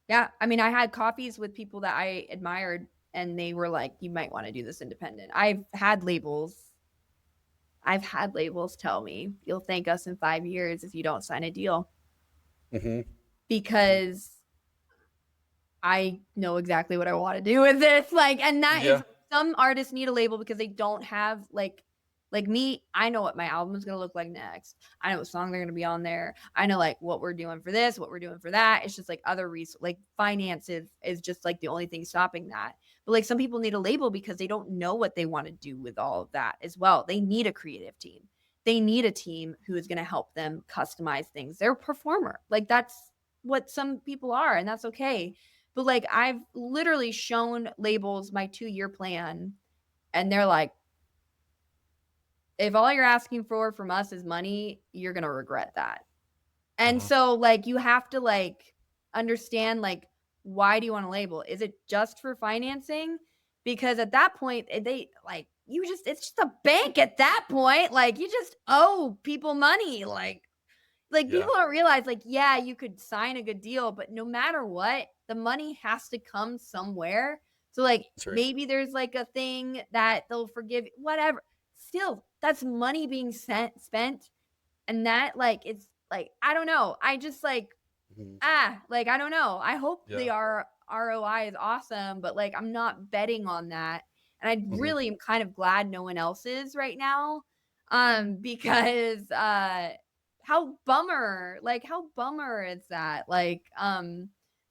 Yeah, I mean, I had coffees with people that I admired, and they were like, "You might want to do this independent." I've had labels tell me, "You'll thank us in 5 years if you don't sign a deal," mm-hmm. Mm-hmm. because I know exactly what I want to do with this. Like, and that Yeah. is some artists need a label because they don't have like me, I know what my album is gonna look like next. I know what song they're gonna be on there. I know like what we're doing for this, what we're doing for that. It's just like other like finances is just like the only thing stopping that. But like some people need a label because they don't know what they want to do with all of that as well. They need a creative team. They need a team who is gonna help them customize things. They're a performer. Like that's what some people are, and that's okay. But like I've literally shown labels my 2-year plan and they're like, if all you're asking for from us is money, you're going to regret that. And Uh-huh. so like you have to like understand like why do you want to label? Is it just for financing? Because at that point they like you just it's just a bank at that point. Like you just owe people money. Like Yeah. people don't realize like yeah you could sign a good deal but no matter what the money has to come somewhere so like That's right. maybe there's like a thing that they'll forgive whatever still that's money being spent and that like it's like I don't know I just like Mm-hmm. like I don't know I hope Yeah. the ROI is awesome but like I'm not betting on that and I Mm-hmm. really am kind of glad no one else is right now because how bummer is that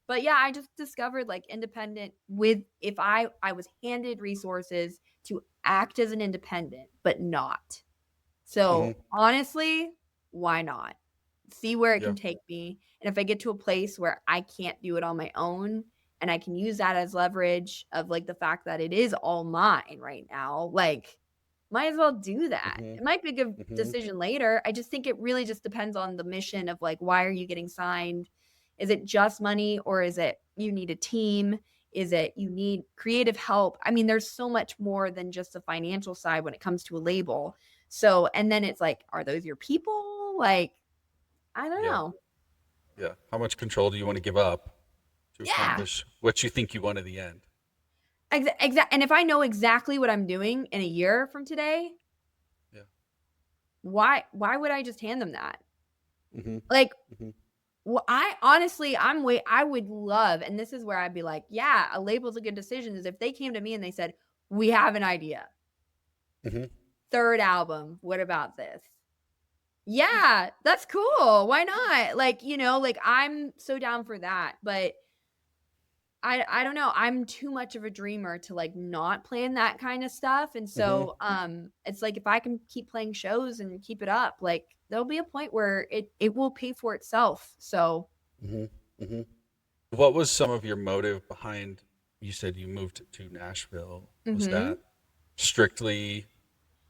but yeah I just discovered like independent with if I was handed resources to act as an independent but not so Mm-hmm. honestly why not see where it Yeah. can take me and if I get to a place where I can't do it on my own and I can use that as leverage of like the fact that it is all mine right now like might as well do that. Mm-hmm. It might be a good Mm-hmm. decision later. I just think it really just depends on the mission of like, why are you getting signed? Is it just money or is it you need a team? Is it you need creative help? I mean, there's so much more than just the financial side when it comes to a label. So, and then it's like, are those your people? Like, I don't Yeah. know. Yeah. How much control do you want to give up to Yeah. accomplish what you think you want in the end? And if I know exactly what I'm doing in a year from today, Yeah. why would I just hand them that? Mm-hmm. Like Mm-hmm. well, I honestly, I would love, and this is where I'd be like, yeah, a label's a good decision. Is if they came to me and they said, we have an idea, Mm-hmm. third album, what about this? Yeah, that's cool. Why not? Like, like I'm so down for that. But I don't know. I'm too much of a dreamer to like not plan that kind of stuff. And Mm-hmm. so it's like if I can keep playing shows and keep it up, like there'll be a point where it will pay for itself. So Mm-hmm. Mm-hmm. What was some of your motive behind? You said you moved to Nashville. Was mhm. that strictly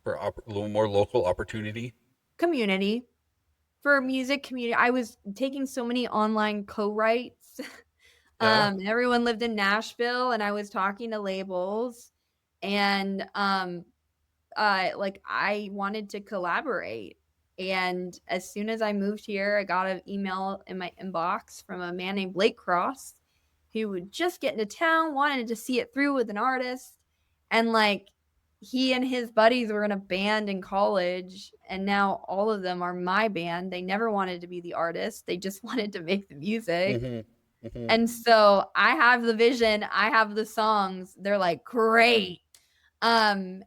for a little more local opportunity? Community. For music community, I was taking so many online co-writes. Yeah. Everyone lived in Nashville and I was talking to labels and like I wanted to collaborate. And as soon as I moved here, I got an email in my inbox from a man named Blake Cross who would just get into town, wanted to see it through with an artist. And like he and his buddies were in a band in college, and now all of them are my band. They never wanted to be the artist, they just wanted to make the music. Mm-hmm. Mm-hmm. And so I have the vision, I have the songs. They're like, great. Um,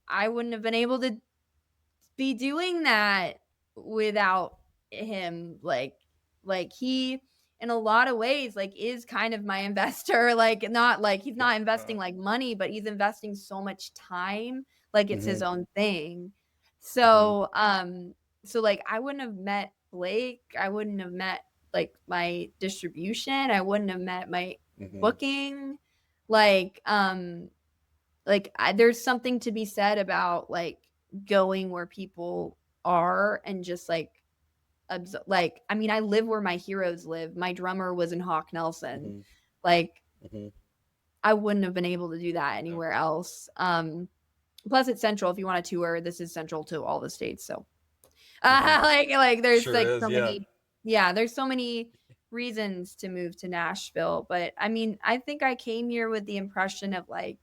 I wouldn't have been able to be doing that without him. Like he in a lot of ways like is kind of my investor. Like not like he's not investing like money, but he's investing so much time like it's Mm-hmm. his own thing. Mm-hmm. So like I wouldn't have met Blake, I wouldn't have met like my distribution, I wouldn't have met my Mm-hmm. booking. Like there's something to be said about like going where people are and just like like I mean I live where my heroes live. My drummer was in Hawk Nelson. Mm-hmm. Like Mm-hmm. I wouldn't have been able to do that Yeah. anywhere else. Plus it's central. If you want to tour, this is central to all the states. So Mm-hmm. like there's Sure like is. so Yeah. many, yeah, there's so many reasons to move to Nashville. But I mean I think I came here with the impression of like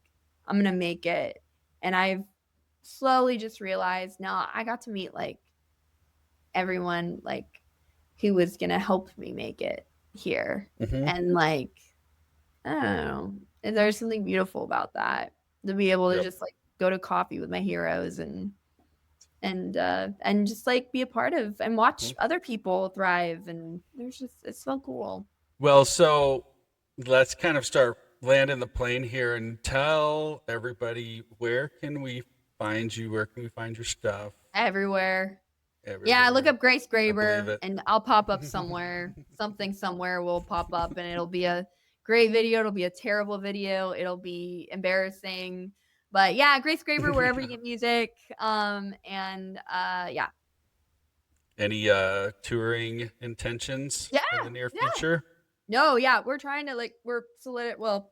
I'm gonna make it. And I've slowly just realized now I got to meet like everyone like who was gonna help me make it here. Mm-hmm. And like I don't know, there's something beautiful about that, to be able to Yep. just like go to coffee with my heroes and just like be a part of and watch Mm-hmm. other people thrive. And there's just it's so cool. Well, so let's kind of start landing the plane here and tell everybody, where can we find you? Where can we find your stuff? Everywhere. Yeah, look Everywhere. up Grace I believe Graber it. and I'll pop up somewhere. Something somewhere will pop up and it'll be a great video. It'll be a terrible video. It'll be embarrassing. But yeah, Grace Graber wherever you get music. Yeah. Any touring intentions Yeah. in the near Yeah. future? No, yeah, we're trying to like we're solid well,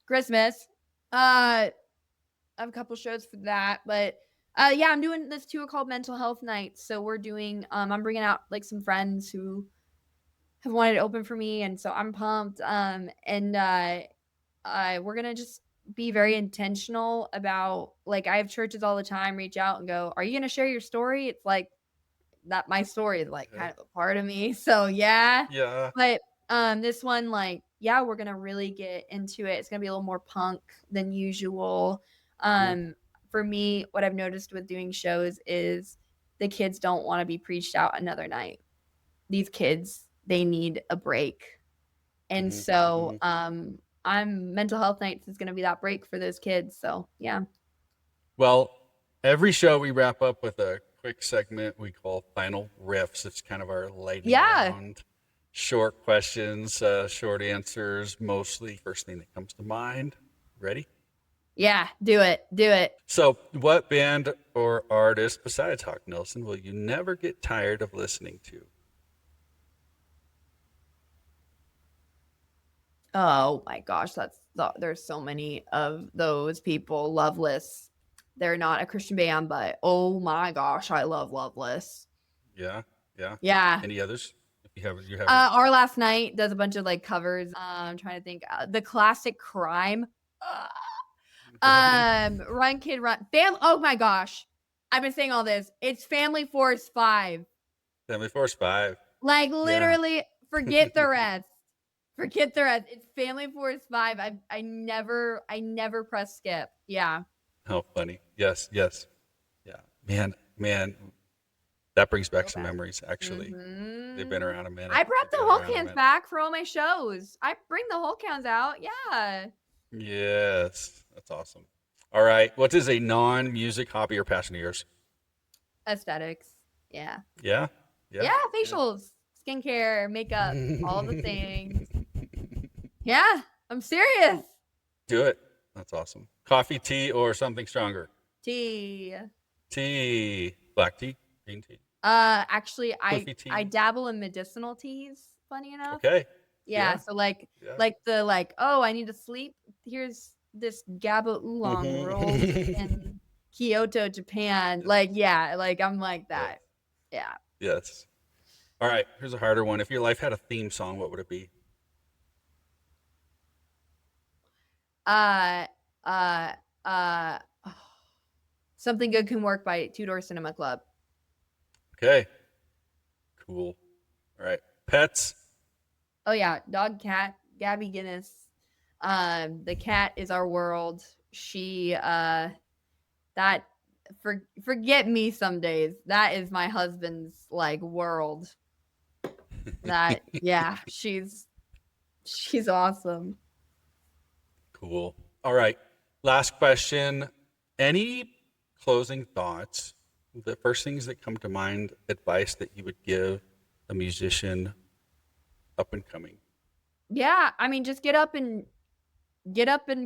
Christmas. I have a couple shows for that, but yeah, I'm doing this tour called Mental Health Nights. So we're doing I'm bringing out like some friends who have wanted to open for me, and so I'm pumped. We're gonna just be very intentional about like I have churches all the time reach out and go, "Are you gonna share your story?" It's like that my story is like Yeah. kind of a part of me. So yeah, Yeah. but this one like yeah, we're gonna really get into it. It's gonna be a little more punk than usual. Mm-hmm. For me, what I've noticed with doing shows is the kids don't want to be preached out another night. These kids, they need a break. And Mm-hmm. so Mm-hmm. I'm mental health nights is going to be that break for those kids. So yeah. Well, every show we wrap up with a quick segment we call Final Riffs. It's kind of our lightning Yeah. round. Short questions, short answers, mostly first thing that comes to mind. Ready? Yeah, do it. Do it. So, what band or artist besides Hawk Nelson will you never get tired of listening to? Oh my gosh, there's so many of those people. Loveless. They're not a Christian band, but oh my gosh, I love Loveless. Yeah, yeah. Yeah. Any others? If you haven't. Our Last Night does a bunch of like covers. I'm trying to think. The classic Crime. Run Kid Run. Oh my gosh. I've been saying all this. It's Family Force 5. Family Force 5. Like Yeah. literally forget the rest. Forget the rest. It's Family Force 5. I never press skip. Yeah. How funny. Yes, yes. Yeah. Man, That brings back So some bad. memories, actually. They've been Mm-hmm. around a minute. I brought They've the been whole around a cans minute. back for all my shows. I bring the whole cans out. Yeah. Yes, that's awesome. All right, what is a non-music hobby or passion of yours? Aesthetics. Yeah. Yeah, yeah, Yeah. yeah. Facials, skincare, makeup, all the things. Yeah. I'm serious. Do it. That's awesome. Coffee, tea, or something stronger? Tea. Tea, black tea, green tea, Actually, leafy I tea. dabble in medicinal teas, funny enough. Okay. Yeah, Yeah, so yeah. oh, I need to sleep. Here's this GABA oolong rolled Mm-hmm. in Kyoto, Japan. Yes. Like, yeah, like I'm like Yes. that. Yeah. Yes. All right. Here's a harder one. If your life had a theme song, what would it be? Uh uh uh Something Good Can Work by Two Door Cinema Club. Okay. Cool. All right. Pets. Oh yeah, dog, cat, Gabby Guinness. The cat is our world. She that forget me some days. That is my husband's like world. That yeah, she's awesome. Cool. All right. Last question. Any closing thoughts? The first things that come to mind, advice that you would give a musician up and coming. Yeah, I mean just get up and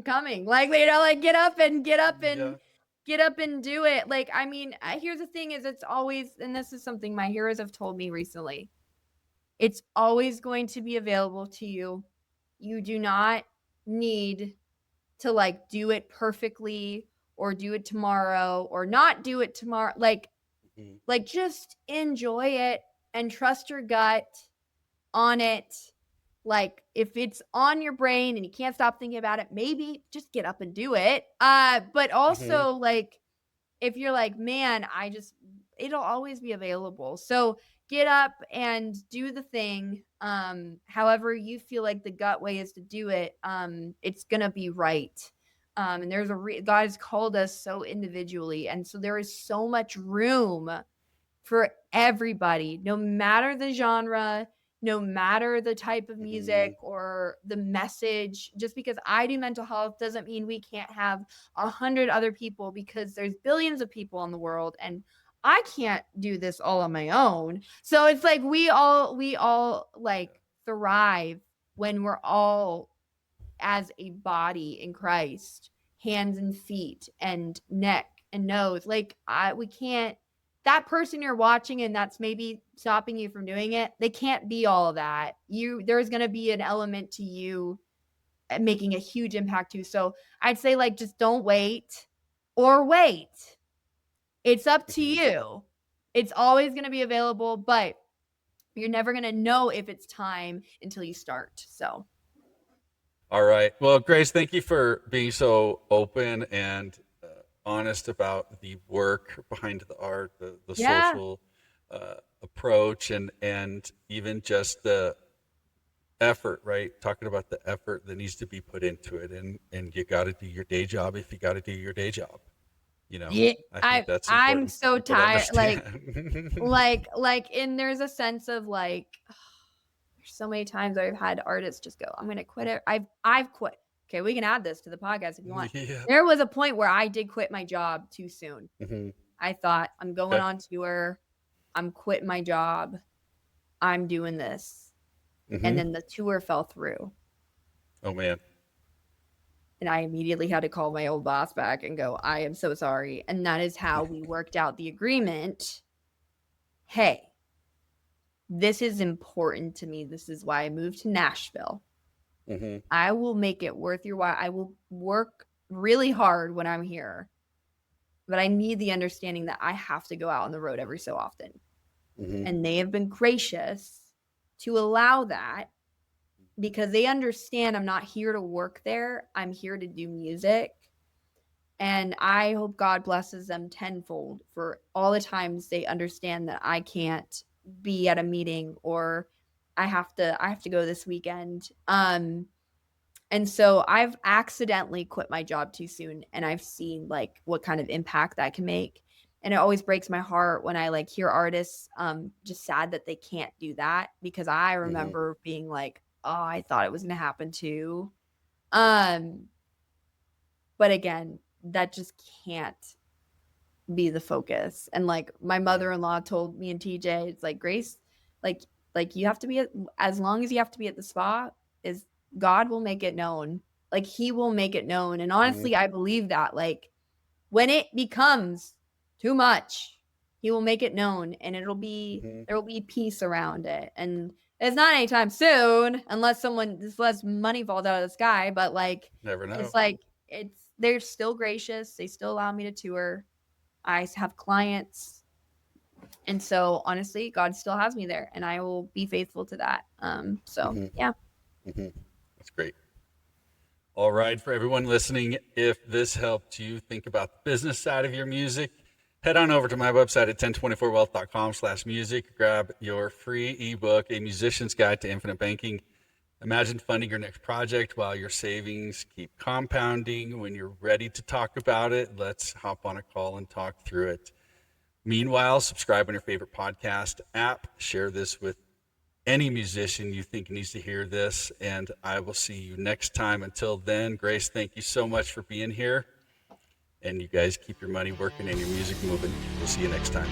coming. Like like Yeah. get up and do it. Like I mean, here's the thing is it's always and this is something my heroes have told me recently. It's always going to be available to you. You do not need to like do it perfectly or do it tomorrow or not do it tomorrow. Mhm. Like just enjoy it and trust your gut on it. Like if it's on your brain and you can't stop thinking about it, maybe just get up and do it. But Mhm. also like if you're like, man, it'll always be available. So get up and do the thing. However you feel like the gut way is to do it. It's gonna be right. And God has called us so individually, and so there is so much room for everybody, no matter the genre, no matter the type of music Mhm. or the message. Just because I do mental health doesn't mean we can't have 100 other people because there's billions of people in the world and I can't do this all on my own. So it's like we all like thrive when we're all as a body in Christ, hands and feet and neck and nose. Like we can't that person you're watching and that's maybe stopping you from doing it, they can't be all of that. There's going to be an element to you making a huge impact too. So I'd say like just don't wait or wait. It's up to Mhm. you. It's always going to be available, but you're never going to know if it's time until you start. So, All right. Well, Grace, thank you for being so open and honest about the work behind the art, the yeah. social approach, and even just the effort, right? Talking about the effort that needs to be put into it, and you got to do your day job if you got to do your day job. Yeah, I think that's I'm important for so people to tired. understand. And there's a sense of like, there's so many times I've had artists just go, "I'm gonna quit it." I've quit. Okay, we can add this to the podcast if you want. Yeah. There was a point where I did quit my job too soon. Hmm. I thought I'm going Okay. on tour. I'm quitting my job. I'm doing this, and Hmm. then the tour fell through, Oh man. and I immediately had to call my old boss back and go, "I am so sorry." And that is how we worked out the agreement. Hey, this is important to me. This is why I moved to Nashville. Hmm. I will make it worth your while. I will work really hard when I'm here, but I need the understanding that I have to go out on the road every so often. Hmm. And they have been gracious to allow that because they understand I'm not here to work there. I'm here to do music. And I hope God blesses them tenfold for all the times they understand that I can't be at a meeting or I have to go this weekend. And so I've accidentally quit my job too soon and I've seen like what kind of impact that can make. And it always breaks my heart when I like hear artists just sad that they can't do that, because I remember being like, oh, I thought it was going to happen too. But again, that just can't be the focus. And like my mother-in-law told me and TJ, it's like, Grace, like you have to be as long as you have to be at the spa, is God will make it known. Like he will make it known. And honestly, I believe that, like, when it becomes too much, he will make it known, and there will be peace around it. And it's not anytime soon, unless money falls out of the sky. But like, never know. It's like, they're still gracious. They still allow me to tour. I have clients. And so honestly, God still has me there, and I will be faithful to that. Yeah. That's great. All right, for everyone listening, if this helped you think about the business side of your music, head on over to my website at 1024wealth.com/music. Grab your free ebook, A Musician's Guide to Infinite Banking. Imagine funding your next project while your savings keep compounding. When you're ready to talk about it, let's hop on a call and talk through it. Meanwhile, subscribe on your favorite podcast app. Share this with any musician you think needs to hear this, and I will see you next time. Until then, Grace, thank you so much for being here, and you guys keep your money working and your music moving. We'll see you next time.